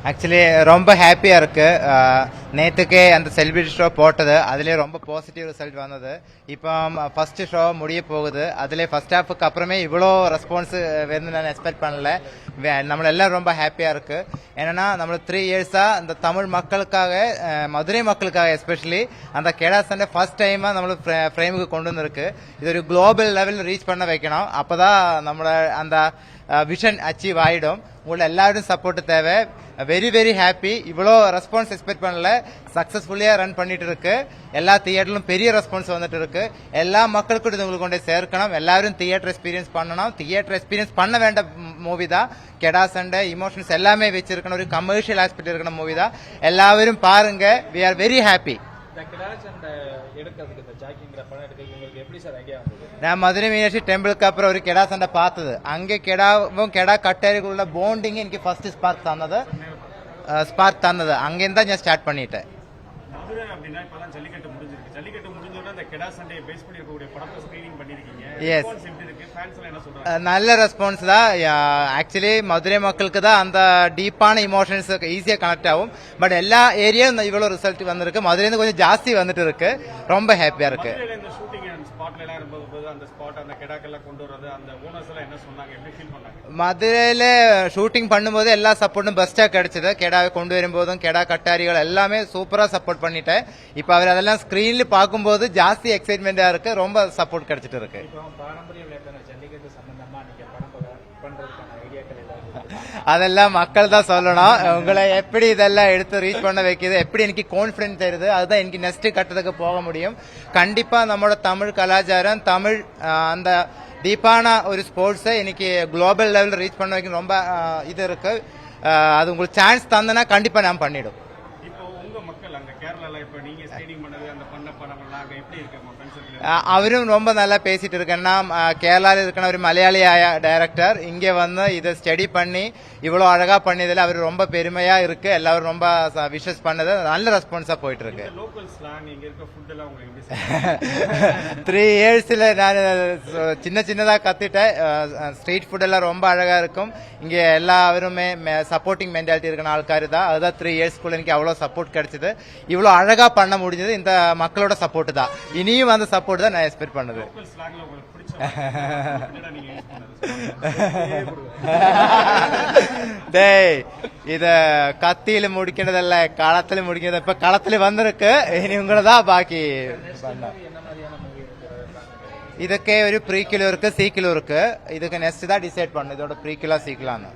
Actually ரொம்ப ஹாப்பியா இருக்கு. நேற்றுக்கே அந்த செலிபிரிட்டி ஷோ போட்டது, அதுலேயே ரொம்ப பாசிட்டிவ் ரிசல்ட் வந்தது. இப்போ ஃபர்ஸ்ட் ஷோ முடிய போகுது, அதுலேயே ஃபர்ஸ்ட் ஹாஃபுக்கு அப்புறமே இவ்வளோ ரெஸ்பான்ஸ் வந்து நான் எக்ஸ்பெக்ட் பண்ணல. நம்மள எல்லாம் ரொம்ப ஹாப்பியா இருக்கு. ஏன்னா நம்ம 3 இயர்ஸா இந்த தமிழ் மக்களுக்காக, மதுரை மக்களுக்காக எஸ்பெஷலி அந்த கெடா சண்டை ஃபர்ஸ்ட் டைமா நம்ம ஃப்ரேமுக்கு கொண்டு வந்திருக்கு. இது ஒரு குளோபல் லெவலில் ரீச் பண்ண வைக்கணும். அப்பதான் நம்மளோட அந்த விஷன் அச்சீவ் ஆயிடும். உங்களோட எல்லாரும் சப்போர்ட் தேவை. Very very happy. இவ்வளோ ரெஸ்பான்ஸ் எக்ஸ்பெக்ட் பண்ணல. சக்சஸ்ஃபுல்லியா ரன் பண்ணிட்டு இருக்கு. எல்லா தியேட்டர்லும் பெரிய ரெஸ்பான்ஸ் வந்துட்டு இருக்கு. எல்லா மக்களுக்கும் இது உங்களுக்கு கொண்டு சேர்க்கணும். எல்லாரும் தியேட்டர் எக்ஸ்பீரியன்ஸ் பண்ணணும். தியேட்டர் எக்ஸ்பீரியன்ஸ் பண்ண வேண்ட மூவி தான் கெடா சண்டை. இமோஷன்ஸ் எல்லாமே வச்சிருக்கணும். ஒரு கமர்ஷியல் ஆஸ்பெக்ட் இருக்கிற மூவி தான். எல்லாரும் பாருங்க. We are very happy. நான் மதுரை மீனாட்சி டெம்பிளுக்கு அப்புறம் ஒரு கெடா சண்டை பார்த்தது. அங்கே கெடாவும் கெடா கட்டேரிக்குள்ள போண்டிங் எனக்கு ஃபர்ஸ்ட் ஸ்பார்க் தந்தது. அங்கேருந்து தான் நான் ஸ்டார்ட் பண்ணிட்டேன். நல்ல ரெஸ்பான்ஸ் தான். ஆக்சுவலி மதுரை மக்களுக்கு தான் அந்த டீப்பான இமோஷன்ஸ் ஈஸியா கனெக்ட் ஆகும். பட் எல்லா ஏரியாவும் இவ்வளவு ரிசல்ட் வந்திருக்கு. மதுரையில கொஞ்சம் ஜாஸ்தி வந்துட்டு இருக்கு. ரொம்ப ஹாப்பியா இருக்கு. மதுரையில ஷூட்டிங் பண்ணும்போது எல்லா சப்போர்ட்டும் பெஸ்டா கிடைச்சது. கெடாவை கொண்டு வரும்போதும் கெடா கட்டாரிகள் எல்லாமே சூப்பரா சப்போர்ட் பண்ணிட்டேன். இப்ப அவர் அதெல்லாம் ஸ்கிரீன்ல பார்க்கும்போது ஜாஸ்தி எக்ஸைட்மெண்டா இருக்கு. ரொம்ப சப்போர்ட் கிடைச்சிட்டு இருக்கு. அதெல்லாம் மக்கள் தான் சொல்லணும். உங்களை எப்படி இதெல்லாம் எடுத்து ரீச் பண்ண வைக்குது, எப்படி எனக்கு கான்பிடன்ஸ் தருது, அதுதான் எனக்கு நெக்ஸ்ட் கட்டத்துக்கு போக முடியும். கண்டிப்பா நம்மளோட தமிழ் கலாச்சாரம், தமிழ் அந்த டீப்பான ஒரு ஸ்போர்ட்ஸை இன்னைக்கு குளோபல் லெவலில் ரீச் பண்ண வைக்க ரொம்ப இது இருக்கு. அது உங்களுக்கு சான்ஸ் தந்தனா கண்டிப்பா நான் பண்ணிடும். அவரும் ரொம்ப நல்லா பேசிட்டு இருக்கேன்னா, கேரளாவில் இருக்கிற ஒரு மலையாளியாய டைரக்டர் இங்கே வந்து இதை ஸ்டடி பண்ணி இவ்வளவு அழகா பண்ணதில் அவர் ரொம்ப பெருமையா இருக்கு. எல்லாரும் ரொம்ப விஷஸ் பண்ணது நல்ல ரெஸ்பான்ஸா போயிட்டு இருக்கு. 3 இயர்ஸ்ல நான் சின்னதா கத்துட்டேன். ஸ்ட்ரீட் ஃபுட் எல்லாம் ரொம்ப அழகா இருக்கும். இங்க எல்லாருமே சப்போர்ட்டிங் மென்டாலிட்டி இருக்கிற ஆள்காரு தான். அதுதான் 3 இயர்ஸ்க்குள்ள எனக்கு அவ்வளவு சப்போர்ட் கிடைச்சது. இவ்வளவு அழகா பண்ண முடிஞ்சது இந்த மக்களோட சப்போர்ட் தான். இனியும் அந்த சப்போர்ட் தான் நான் எக்ஸ்பெக்ட் பண்ணது. டேய், இத கத்தியில முடிக்கிறதல்ல, களத்துல முடிக்கிறது. இப்ப களத்துல வந்திருக்கு. இனி உங்களதான் பாக்கி பண்ண. இதுக்கே ஒரு ப்ரீக்கிலோ இருக்கு, சீக்கிலோ இருக்கு. இதுக்கு நெக்ஸ்ட் தான் டிசைட் பண்ணு இதோட ப்ரீக்கிலா சீக்கிலான்னு.